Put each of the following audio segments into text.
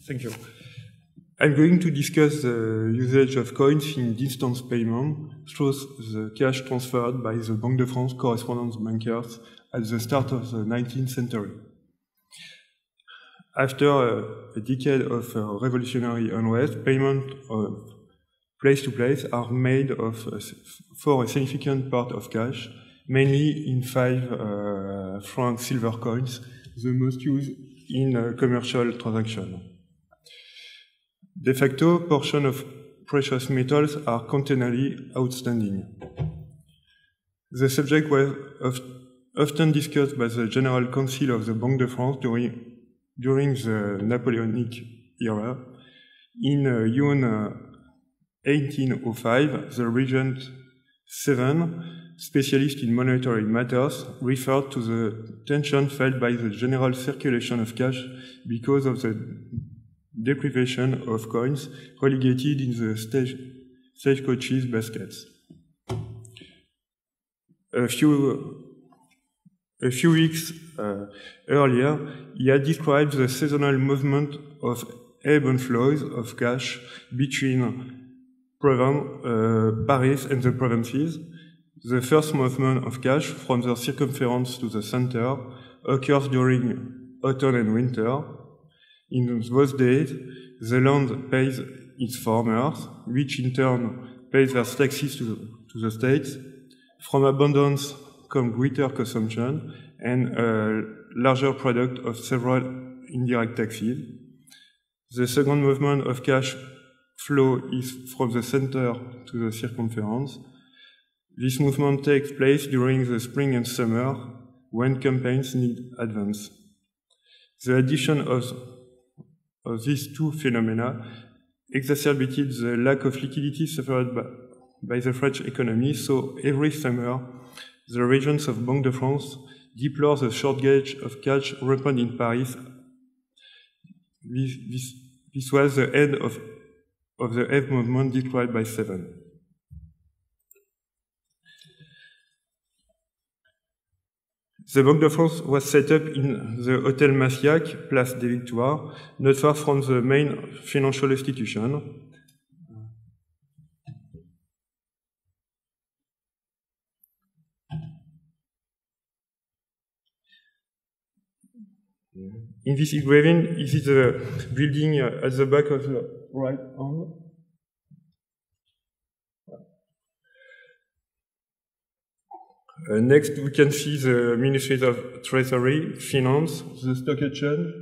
Thank you. I'm going to discuss the usage of coins in distance payment through the cash transferred by the Banque de France correspondent bankers at the start of the 19th century. After a decade of revolutionary unrest, payments of place to place are made for a significant part of cash, mainly in 5 franc silver coins, the most used in commercial transactions. De facto, portions of precious metals are continually outstanding. The subject was often discussed by the General Council of the Banque de France during the Napoleonic era. In June 1805, the Regent VII, specialist in monetary matters, referred to the tension felt by the general circulation of cash because of the deprivation of coins relegated in the stagecoaches baskets. A few weeks earlier, he had described the seasonal movement of ebb and flows of cash between Paris and the provinces. The first movement of cash from the circumference to the center occurs during autumn and winter. In those days, the land pays its farmers, which in turn pays their taxes to the states. From abundance comes greater consumption and a larger product of several indirect taxes. The second movement of cash flow is from the center to the circumference. This movement takes place during the spring and summer when campaigns need advance. The addition of these two phenomena exacerbated the lack of liquidity suffered by the French economy, so every summer the regions of Banque de France deplore the shortage of cash rampant in Paris. This was the end of the ebb movement described by Seven. The Banque de France was set up in the Hôtel Massiac, Place des Victoires, not far from the main financial institution. In this engraving, it is the building at the back of the right hand. Next, we can see the Ministries of Treasury, Finance, the Stock Exchange,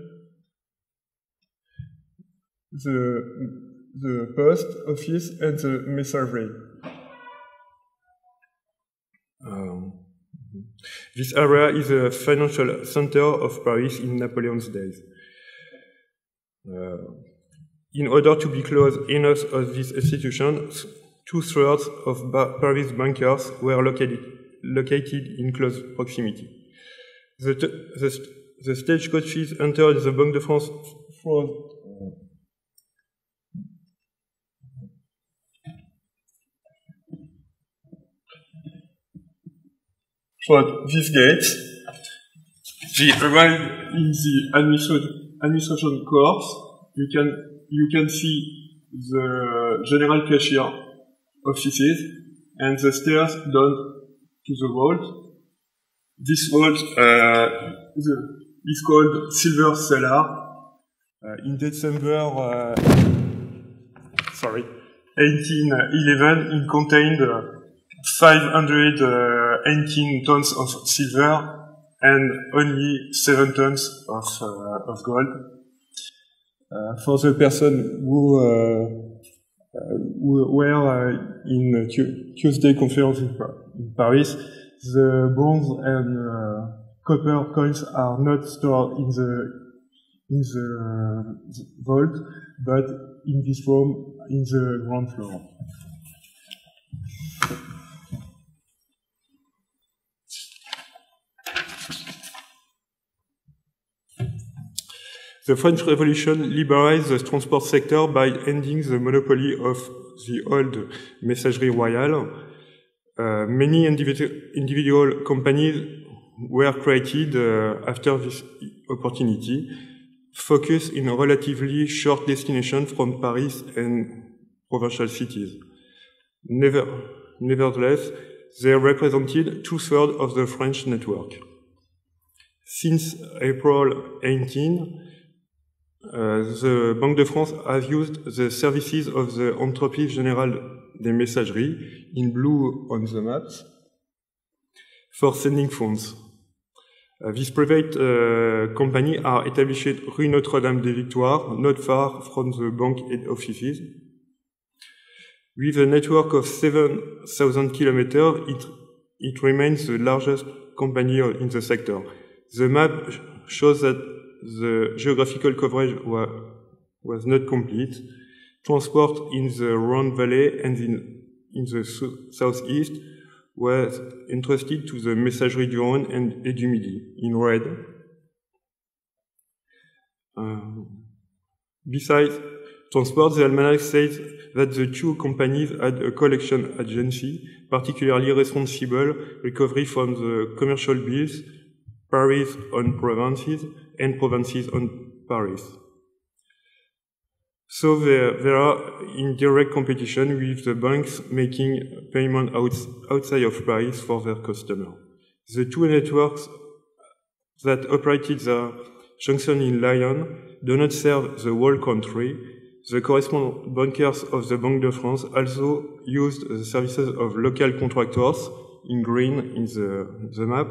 the Post Office, and the Messagerie. This area is a financial center of Paris in Napoleon's days. In order to be close enough of this institution, 2/3 of Paris bankers were located in close proximity. The stagecoaches entered the Banque de France through this gate. They arrived in the administration court. You can see the general cashier offices and the stairs down to the vault. This vault is called Silver Cellar. In December 1811, it contained 518 tons of silver and only 7 tons of gold. For the person who were in Tuesday conference in Paris, the bronze and copper coins are not stored in the vault, but in this room in the ground floor. The French Revolution liberalized the transport sector by ending the monopoly of the old Messagerie Royale. Many individual companies were created after this opportunity. focus in a relatively short destination from Paris and provincial cities. Nevertheless, they represented 2/3 of the French network. Since April 18, the Banque de France has used the services of the Entreprise Générale des Messageries, in blue on the maps, for sending funds. This private company are established Rue Notre-Dame-des-Victoires, not far from the bank head offices. With a network of 7,000 kilometers, it remains the largest company in the sector. The map shows that the geographical coverage was not complete. Transport in the Rhône Valley and in the southeast was entrusted to the Messageries du Rhône and du Midi, in red. Besides transport, the almanac says that the two companies had a collection agency, particularly responsible recovery from the commercial bills, Paris on provinces and provinces on Paris. So they are in direct competition with the banks making payment outside of Paris for their customers. The two networks that operated the junction in Lyon do not serve the whole country. The correspondent bankers of the Banque de France also used the services of local contractors, in green in the map,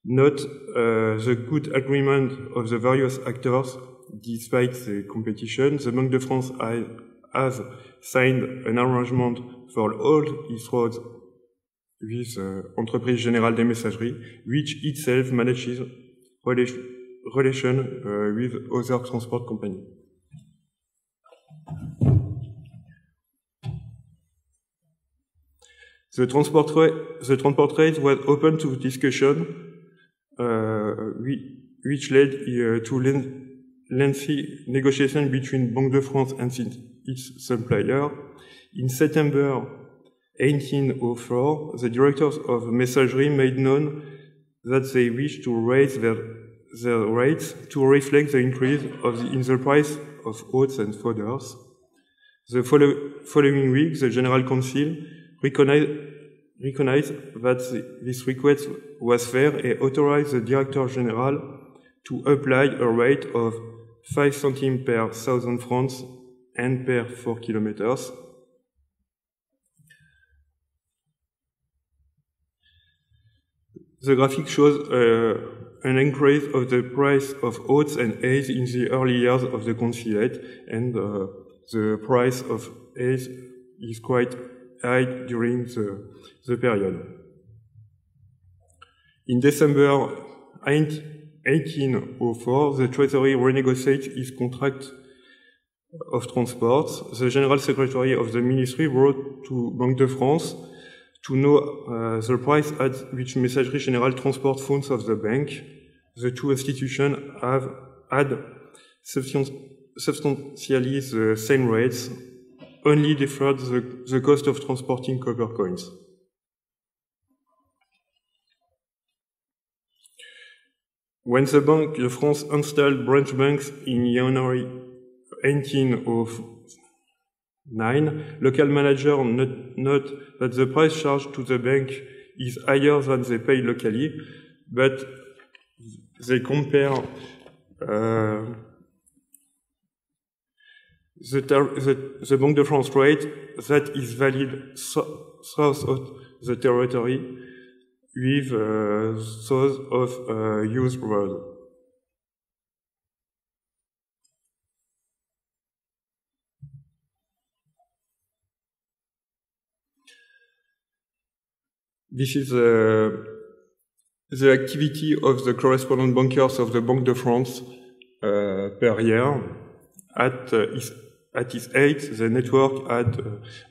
not the good agreement of the various actors. Despite the competition, the Banque de France has signed an arrangement for all its roads with Entreprise Générale des Messageries, which itself manages relation with other transport companies. The transport rate was open to discussion, which led to lengthy negotiation between Banque de France and its supplier. In September 1804, the directors of Messageries made known that they wished to raise their rates to reflect the increase in the price of oats and fodders. The following week, the General Council recognized that this request was fair and authorized the Director General to apply a rate of 5 centimes per 1,000 francs and per 4 kilometers. The graphic shows an increase of the price of oats and aize in the early years of the conciliate, and the price of aize is quite high during the period. In December 1804, the Treasury renegotiated its contract of transport. The General Secretary of the Ministry wrote to Banque de France to know the price at which Messageries Générales transport funds of the bank. The two institutions have had substantially the same rates, only deferred the cost of transporting copper coins. When the Banque de France installed branch banks in January 1809, local managers note that the price charged to the bank is higher than they pay locally, but they compare the Banque de France rate that is valid south of the territory with those of used road. This is the activity of the correspondent bankers of the Banque de France per year. At its height, the network had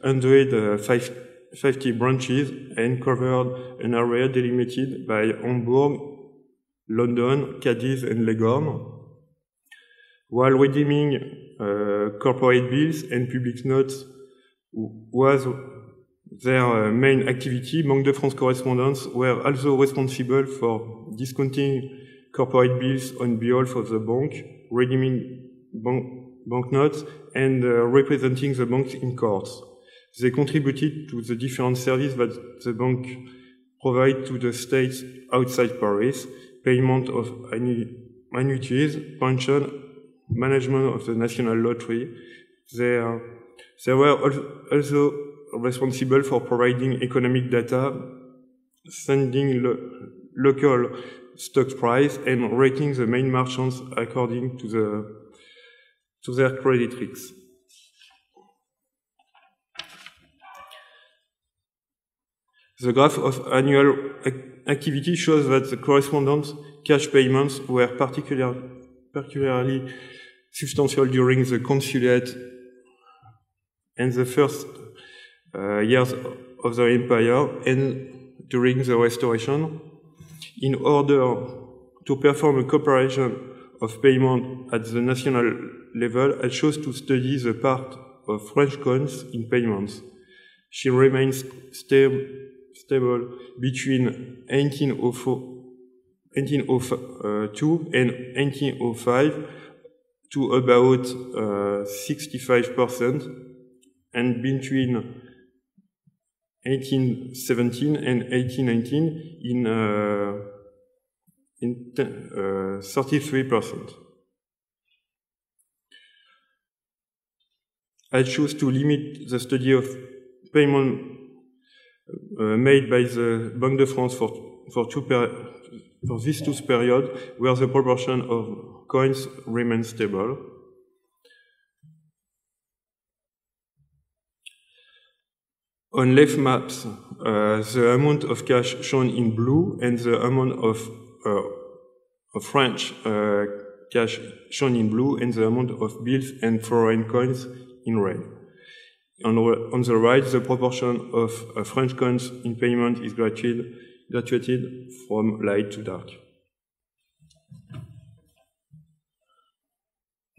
150 branches and covered an area delimited by Hamburg, London, Cadiz, and Leghorn. While redeeming corporate bills and public notes was their main activity, Banque de France correspondents were also responsible for discounting corporate bills on behalf of the bank, redeeming banknotes, and representing the bank in courts. They contributed to the different services that the bank provides to the states outside Paris, payment of annuities, pension, management of the national lottery. They were also responsible for providing economic data, sending local stock price, and rating the main merchants according to their credit risks. The graph of annual activity shows that the correspondent cash payments were particularly substantial during the consulate and the first years of the empire and during the restoration. In order to perform a comparison of payment at the national level, I chose to study the part of French coins in payments. She remains stable between 1802 and 1805 to about 65%, and between 1817 and 1819 in 33%. I choose to limit the study of payment made by the Banque de France for these two periods, where the proportion of coins remains stable. On left maps, the amount of cash shown in blue and the amount of French cash shown in blue and the amount of bills and foreign coins in red. On the right, the proportion of French coins in payment is graduated from light to dark.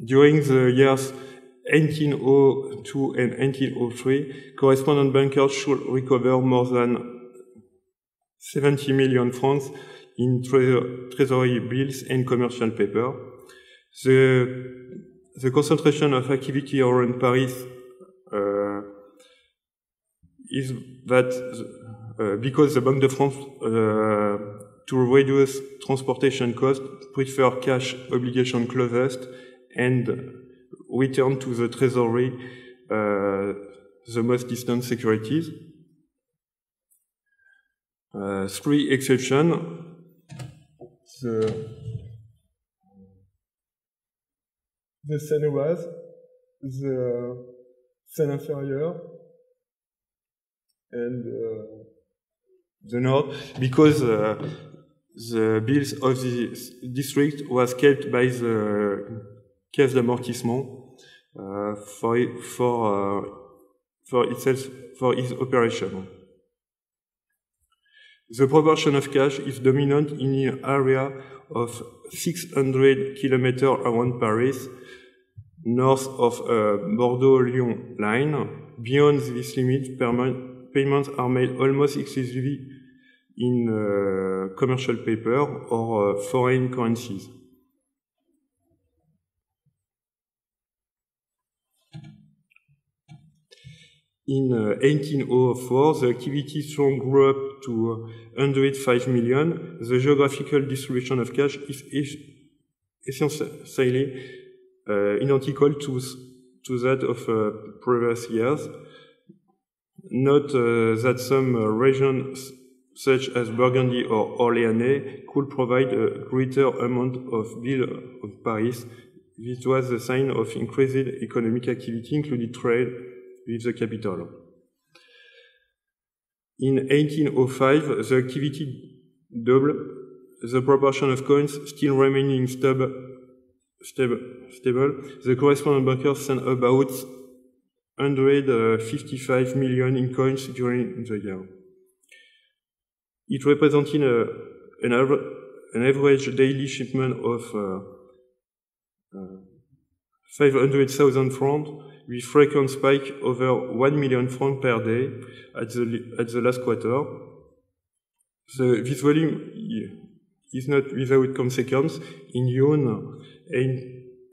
During the years 1802 and 1803, correspondent bankers should recover more than 70 million francs in treasury bills and commercial paper. The concentration of activity around Paris is that because the Banque de France, to reduce transportation costs, prefer cash obligation closest and return to the treasury the most distant securities. Three exceptions. The Seine-Oise, the Seine-Inférieure, and the Nord, because the bills of the district was kept by the Caisse d'Amortissement for its operation. The proportion of cash is dominant in an area of 600 kilometers around Paris, north of Bordeaux-Lyon line. Beyond this limit, payments are made almost exclusively in commercial paper or foreign currencies. In 1804, the activity strong grew up to 105 million. The geographical distribution of cash is essentially identical to that of previous years. Note that some regions, such as Burgundy or Orléanais, could provide a greater amount of bill of Paris. This was a sign of increased economic activity, including trade with the capital. In 1805, the activity doubled, the proportion of coins still remaining stable. The correspondent bankers sent about 155 million in coins during the year. It represented an average daily shipment of 500,000 francs, with frequent spike over 1 million francs per day at the last quarter. This volume is not without consequence. In June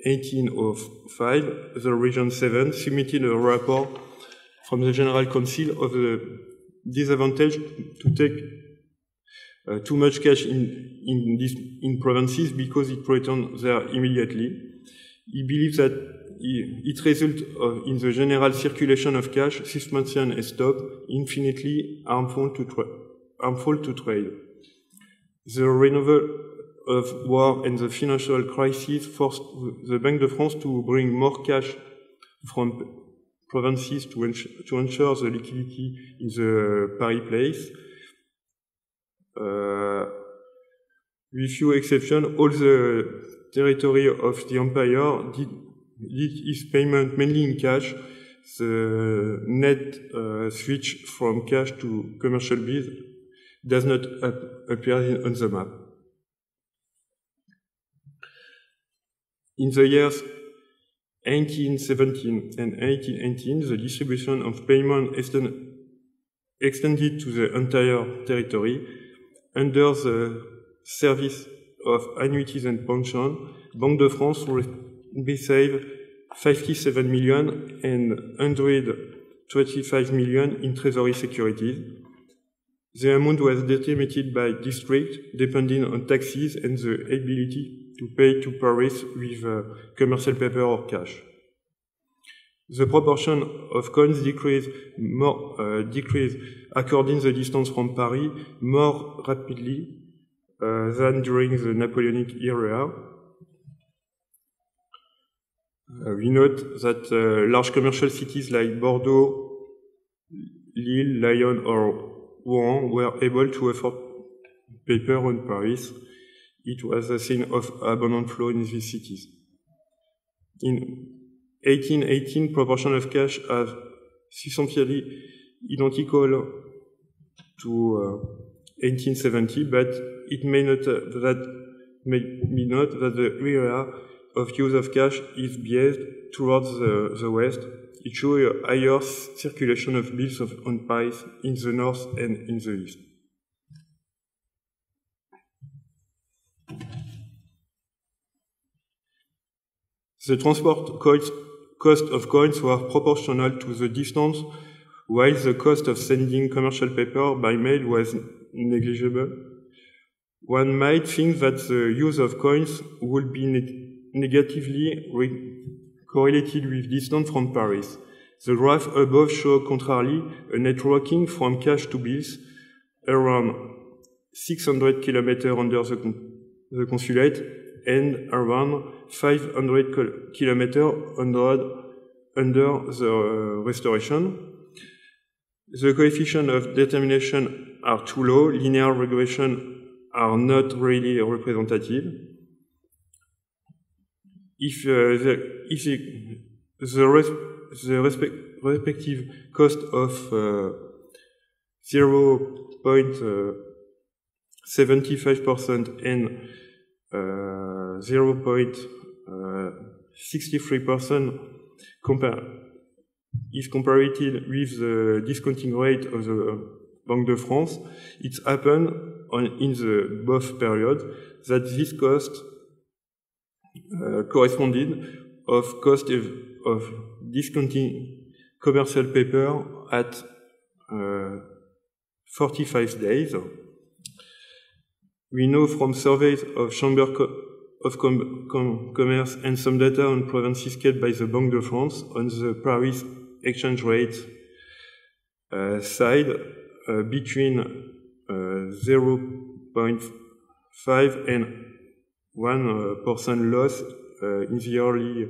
1805, the Region 7 submitted a report from the General Council of the disadvantage to take too much cash in provinces because it returned there immediately. He believes that it results in the general circulation of cash, suspension and stop, infinitely harmful to trade. The renewal of war and the financial crisis forced the Banque de France to bring more cash from provinces to ensure the liquidity in the Paris place. With few exceptions, all the territory of the empire did its payment mainly in cash. The net switch from cash to commercial bills does not appear on the map. In the years 1817 and 1818, the distribution of payment extended to the entire territory. Under the service of annuities and pensions, Banque de France received 57 million and 125 million in treasury securities. The amount was determined by district, depending on taxes and the ability to pay to Paris with commercial paper or cash. The proportion of coins decreased according the distance from Paris more rapidly than during the Napoleonic era. We note that large commercial cities like Bordeaux, Lille, Lyon, or Rouen were able to afford paper on Paris. It was a sign of abundant flow in these cities. In 1818, proportion of cash are substantially identical to 1870, but it may not that the area of use of cash is biased towards the west. It shows a higher circulation of bills on Paris in the north and in the east. The transport cost of coins were proportional to the distance, while the cost of sending commercial paper by mail was negligible. One might think that the use of coins would be negatively correlated with distance from Paris. The graph above shows contrarily a networking from cash to bills around 600 kilometers under the consulate and around 500 kilometers under the Restoration. The coefficients of determination are too low. Linear regression are not really representative. If the respective cost of 0.75% and 0.63% is compared with the discounting rate of the Banque de France, it's happened in the both periods that this cost corresponded of cost of discounting commercial paper at 45 days. We know from surveys of Chamber of Commerce and some data on provinces kept by the Banque de France on the Paris exchange rate side between 0.5 and 1% loss in the early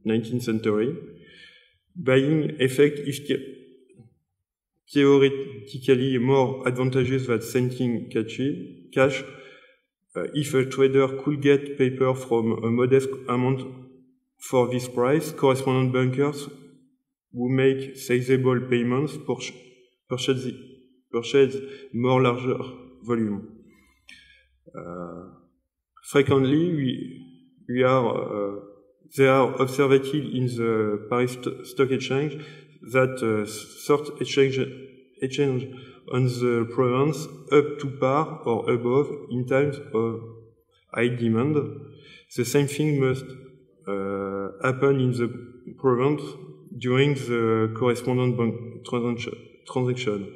19th century. Buying effect is theoretically more advantageous than sending cash. If a trader could get paper from a modest amount for this price, correspondent bankers who make sizable payments purchase more larger volume. Frequently, they are observed in the Paris Stock Exchange that short exchange on the province up to par or above in times of high demand. The same thing must happen in the province during the correspondent bank transaction.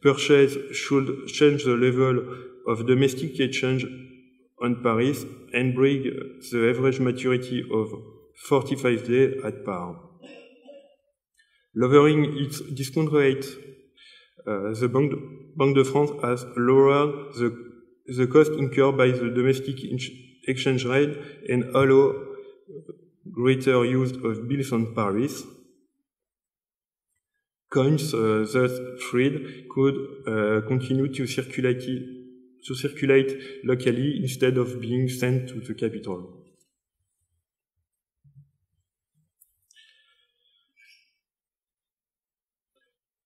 Purchase should change the level of domestic exchange on Paris and bring the average maturity of 45 days at par. Lowering its discount rate, the Banque de France has lowered the cost incurred by the domestic exchange rate and allow greater use of bills on Paris. Coins thus freed could continue to circulate locally instead of being sent to the capital.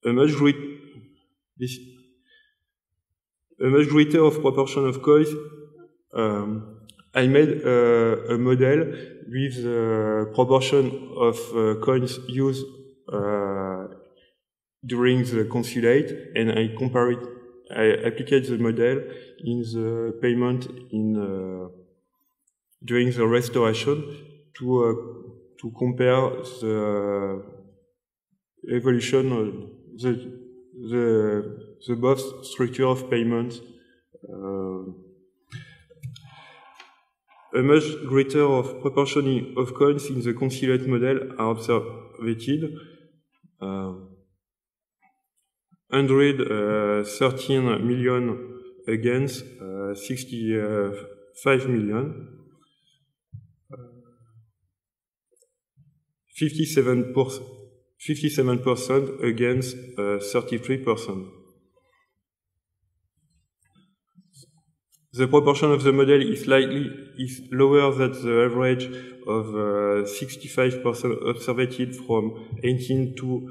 A much greater of proportion of coins. I made a model with the proportion of coins used during the consulate, and I compare it. I applied the model in the payment during the restoration to compare the evolution of the both structure of payments. A much greater of proportion of coins in the consulate model are observed. 113 million against 65 million. 57% against 33%. The proportion of the model is lower than the average of 65% observed from 18 to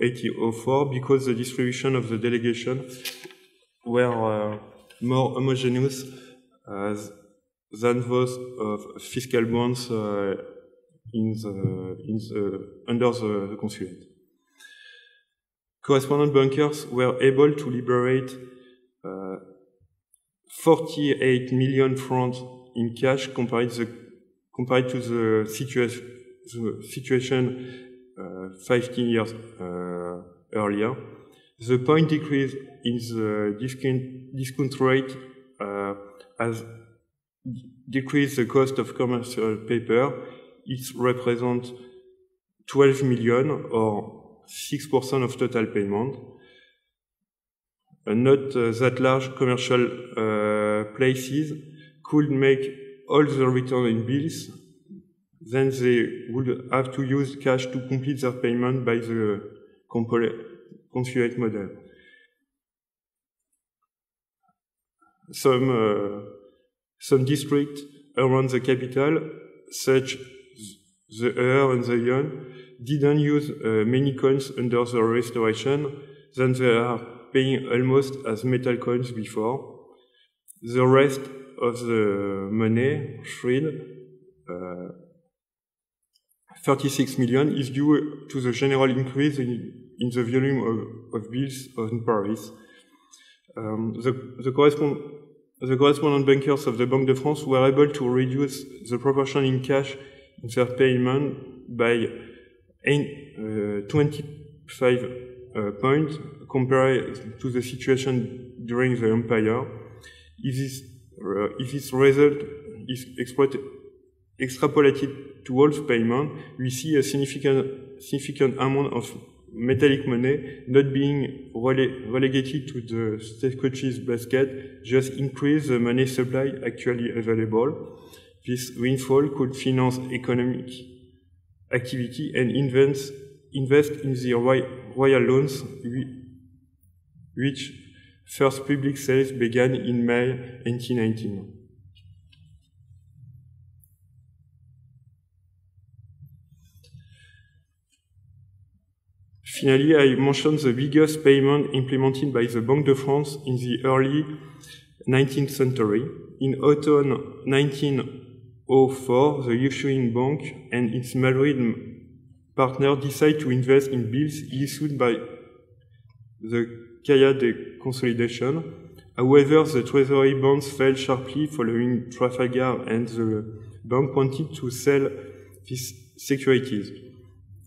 1804 because the distribution of the delegation were more homogeneous than those of fiscal bonds under the consulate. Correspondent bankers were able to liberate 48 million francs in cash compared to the situation 15 years earlier. The point decrease in the discount rate has decreased the cost of commercial paper. It represents 12 million or 6% of total payment. Not that large commercial places could make all the return in bills, then they would have to use cash to complete their payment by the consulate model. Some districts around the capital, such the Eure and the Yonne, didn't use many coins under the restoration, then they are paying almost as metal coins before. The rest of the money, freed, 36 million, is due to the general increase in the volume of bills in Paris. The correspondent bankers of the Banque de France were able to reduce the proportion in cash in their payment by 25 points compared to the situation during the empire. If this result is extrapolated to all payment, we see a significant amount of metallic money not being relegated to the Scottish basket, just increase the money supply actually available. This windfall could finance economic activity and invest in the royal loans, which first public sales began in May 1919. Finally, I mentioned the biggest payment implemented by the Banque de France in the early 19th century. In autumn 1904, the issuing bank and its Madrid partner decided to invest in bills issued by the Kaya deconsolidation. However, the treasury bonds fell sharply following Trafalgar, and the bank wanted to sell these securities.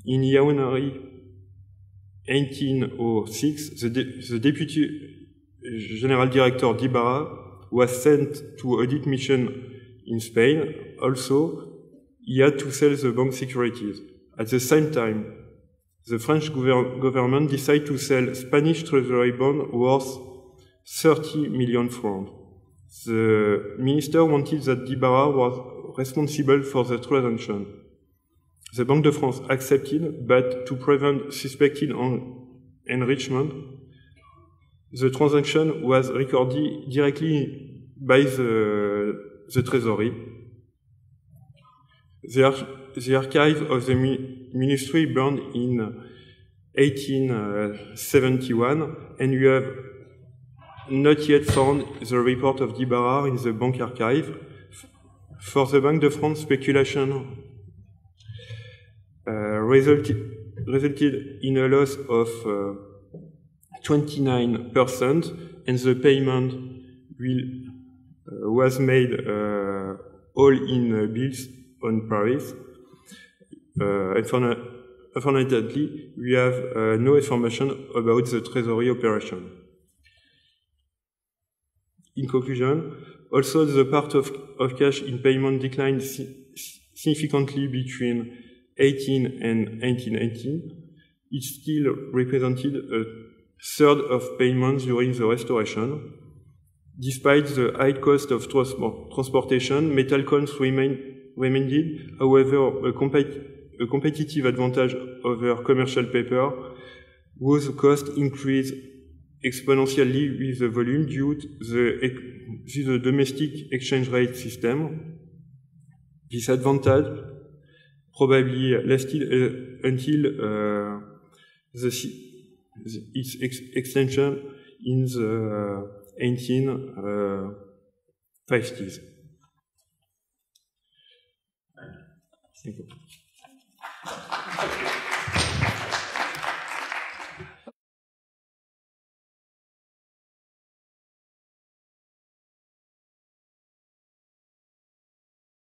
In January 1806, the Deputy General Director d'Ibarra was sent to audit mission in Spain. Also, he had to sell the bank securities. At the same time, the French government decided to sell Spanish treasury bond worth 30 million francs. The minister wanted that d'Ibarra was responsible for the transaction. The Banque de France accepted, but to prevent suspected enrichment, the transaction was recorded directly by the Treasury. The archive of the ministry burned in 1871, and you have not yet found the report of d'Ibarra in the bank archive. For the Banque de France, speculation resulted in a loss of 29%, and the payment was made all in bills on Paris. Unfortunately, we have no information about the treasury operation. In conclusion, also the part of cash in payment declined significantly between 18 and 1918. It still represented a third of payments during the Restoration. Despite the high cost of transportation, metal coins remained, however, a competitive advantage over commercial paper, whose cost increased exponentially with the volume due to the domestic exchange rate system. This advantage probably lasted until its extension in the 1850s. Thank you.